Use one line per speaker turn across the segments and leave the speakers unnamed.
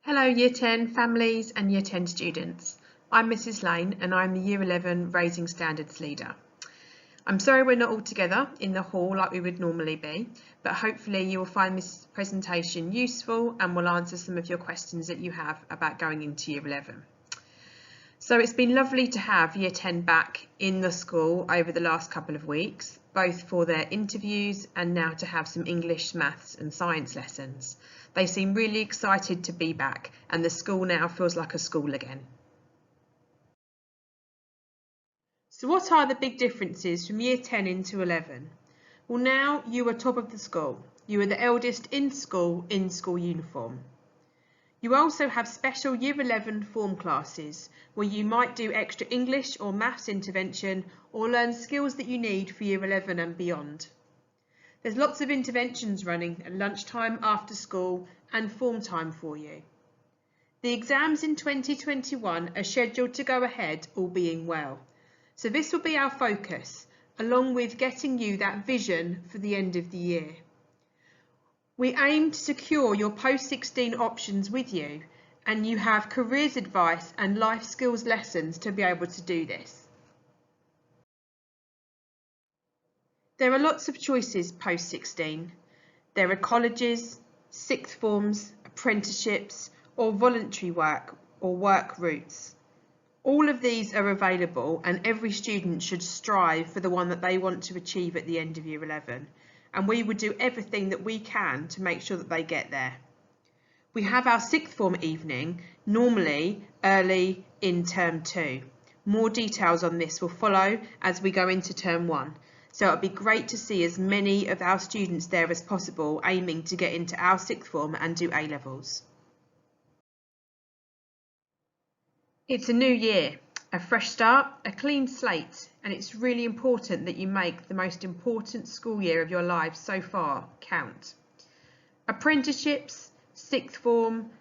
Hello Year 10 families and Year 10 students. I'm Mrs Lane and I'm the Year 11 Raising Standards leader. I'm sorry we're not all together in the hall like we would normally be, but hopefully you will find this presentation useful and will answer some of your questions that you have about going into Year 11. So it's been lovely to have Year 10 back in the school over the last couple of weeks, both for their interviews and now to have some English, maths and science lessons. They seem really excited to be back and the school now feels like a school again. So what are the big differences from Year 10 into 11? Well, now you are top of the school. You are the eldest in school uniform. You also have special Year 11 form classes where you might do extra English or maths intervention or learn skills that you need for Year 11 and beyond. There's lots of interventions running at lunchtime, after school and form time for you. The exams in 2021 are scheduled to go ahead, all being well. So this will be our focus, along with getting you that vision for the end of the year. We aim to secure your post-16 options with you, and you have careers advice and life skills lessons to be able to do this. There are lots of choices post-16. There are colleges, sixth forms, apprenticeships, or voluntary work or work routes. All of these are available and every student should strive for the one that they want to achieve at the end of Year 11. And we would do everything that we can to make sure that they get there. We have our sixth form evening, normally early in term 2. More details on this will follow as we go into term 1. So it'd be great to see as many of our students there as possible aiming to get into our sixth form and do A-levels. It's a new year, a fresh start, a clean slate, and it's really important that you make the most important school year of your lives so far count. Apprenticeships, sixth form,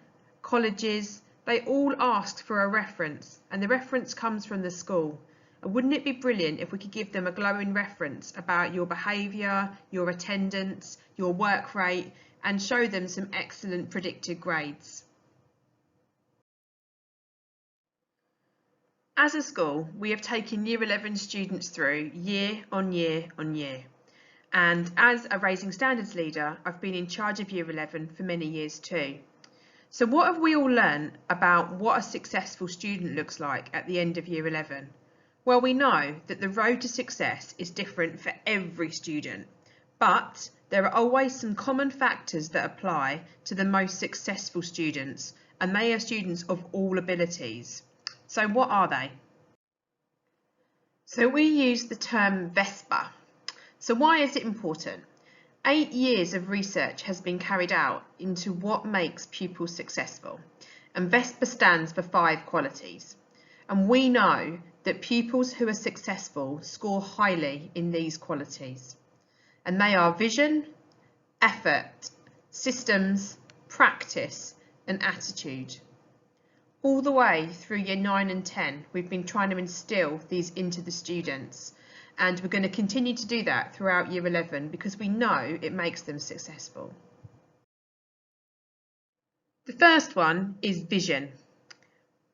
colleges, they all asked for a reference, and the reference comes from the school. And wouldn't it be brilliant if we could give them a glowing reference about your behaviour, your attendance, your work rate, and show them some excellent predicted grades. As a school, we have taken Year 11 students through year on year on year. And as a Raising Standards leader, I've been in charge of Year 11 for many years too. So what have we all learned about what a successful student looks like at the end of Year 11? Well, we know that the road to success is different for every student, but there are always some common factors that apply to the most successful students, and they are students of all abilities. So what are they? So we use the term VESPA. So why is it important? 8 years of research has been carried out into what makes pupils successful, and VESPA stands for 5 qualities. And we know that pupils who are successful score highly in these qualities. And they are vision, effort, systems, practice, and attitude. All the way through Year 9 and 10, we've been trying to instill these into the students. And we're going to continue to do that throughout Year 11 because we know it makes them successful. The first one is vision.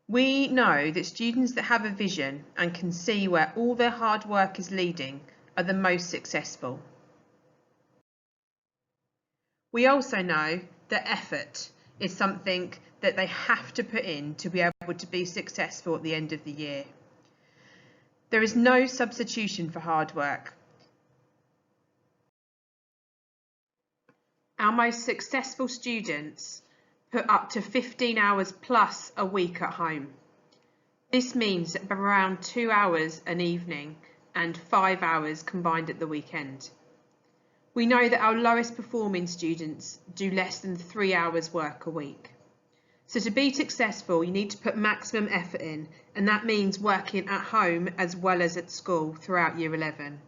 We know that students that have a vision and can see where all their hard work is leading are the most successful. We also know that effort is something that they have to put in to be able to be successful at the end of the year. There is no substitution for hard work. Our most successful students put up to 15 hours plus a week at home. This means around 2 hours an evening and 5 hours combined at the weekend. We know that our lowest performing students do less than 3 hours work a week. So to be successful, you need to put maximum effort in, and that means working at home as well as at school throughout Year 11.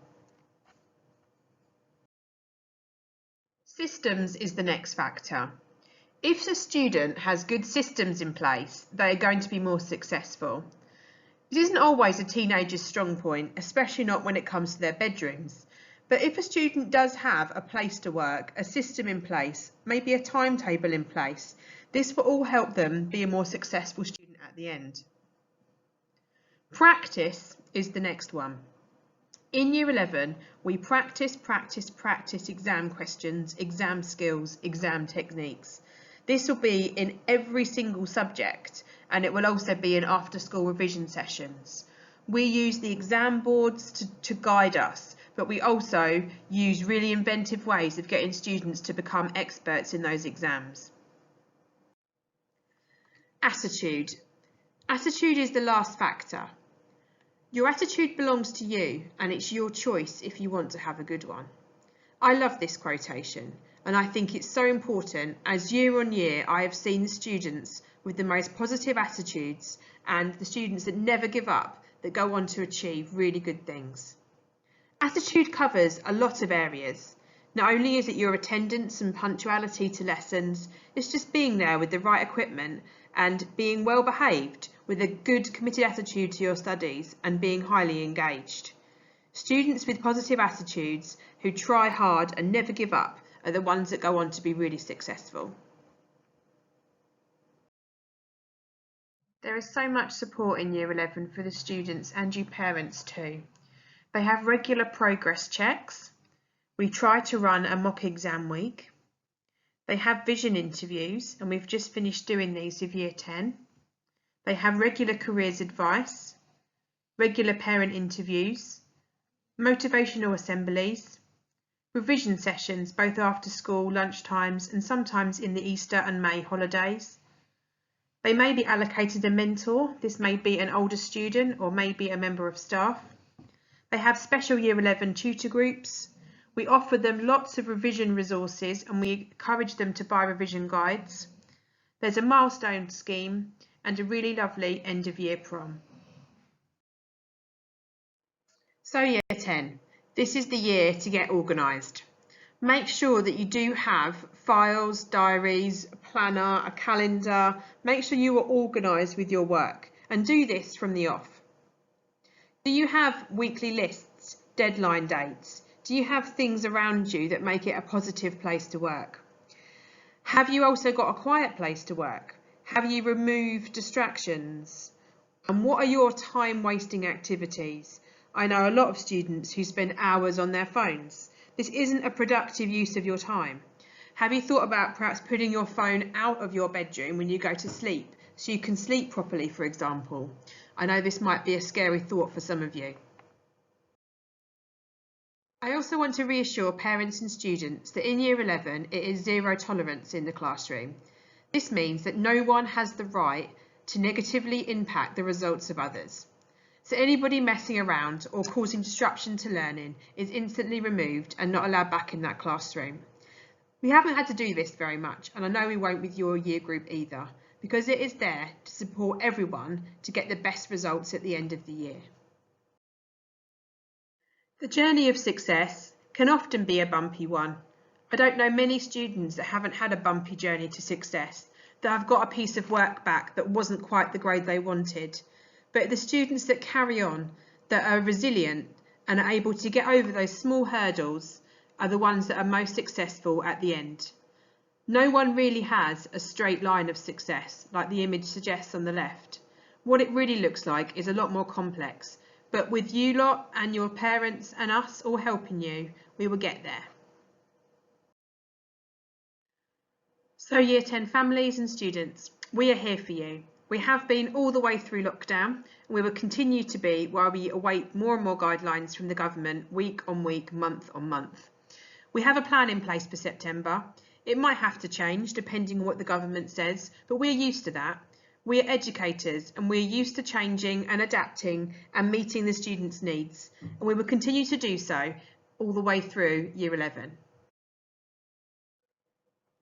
Systems is the next factor. If a student has good systems in place, they are going to be more successful. It isn't always a teenager's strong point, especially not when it comes to their bedrooms. But if a student does have a place to work, a system in place, maybe a timetable in place, this will all help them be a more successful student at the end. Practice is the next one. In Year 11, we practice exam questions, exam skills, exam techniques. This will be in every single subject, and it will also be in after-school revision sessions. We use the exam boards to guide us, but we also use really inventive ways of getting students to become experts in those exams. Attitude. Attitude is the last factor. Your attitude belongs to you, and it's your choice if you want to have a good one. I love this quotation, and I think it's so important as year on year I have seen the students with the most positive attitudes and the students that never give up, that go on to achieve really good things. Attitude covers a lot of areas. Not only is it your attendance and punctuality to lessons, it's just being there with the right equipment and being well behaved with a good committed attitude to your studies and being highly engaged. Students with positive attitudes who try hard and never give up are the ones that go on to be really successful. There is so much support in Year 11 for the students and you parents too. They have regular progress checks. We try to run a mock exam week. They have vision interviews, and we've just finished doing these with Year 10. They have regular careers advice, regular parent interviews, motivational assemblies, revision sessions both after school, lunch times, and sometimes in the Easter and May holidays. They may be allocated a mentor. This may be an older student or maybe a member of staff. They have special Year 11 tutor groups. We offer them lots of revision resources and we encourage them to buy revision guides. There's a milestone scheme and a really lovely end of year prom. So Year 10, this is the year to get organised. Make sure that you do have files, diaries, a planner, a calendar. Make sure you are organised with your work and do this from the off. Do you have weekly lists, deadline dates? Do you have things around you that make it a positive place to work? Have you also got a quiet place to work? Have you removed distractions? And what are your time-wasting activities? I know a lot of students who spend hours on their phones. This isn't a productive use of your time. Have you thought about perhaps putting your phone out of your bedroom when you go to sleep so you can sleep properly, for example? I know this might be a scary thought for some of you. I also want to reassure parents and students that in Year 11 it is zero tolerance in the classroom. This means that no one has the right to negatively impact the results of others. So anybody messing around or causing disruption to learning is instantly removed and not allowed back in that classroom. We haven't had to do this very much, and I know we won't with your year group either, because it is there to support everyone to get the best results at the end of the year. The journey of success can often be a bumpy one. I don't know many students that haven't had a bumpy journey to success, that have got a piece of work back that wasn't quite the grade they wanted. But the students that carry on, that are resilient and are able to get over those small hurdles are the ones that are most successful at the end. No one really has a straight line of success like the image suggests on the left. What it really looks like is a lot more complex. But with you lot and your parents and us all helping you, we will get there. So Year 10 families and students, we are here for you. We have been all the way through lockdown, and we will continue to be while we await more and more guidelines from the government week on week, month on month. We have a plan in place for September. It might have to change depending on what the government says, but we're used to that. We are educators and we're used to changing and adapting and meeting the students' needs, and we will continue to do so all the way through Year 11.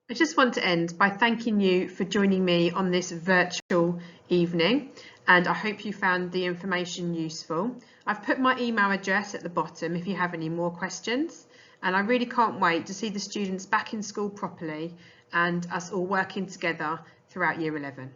I just want to end by thanking you for joining me on this virtual evening, and I hope you found the information useful. I've put my email address at the bottom if you have any more questions, and I really can't wait to see the students back in school properly and us all working together throughout Year 11.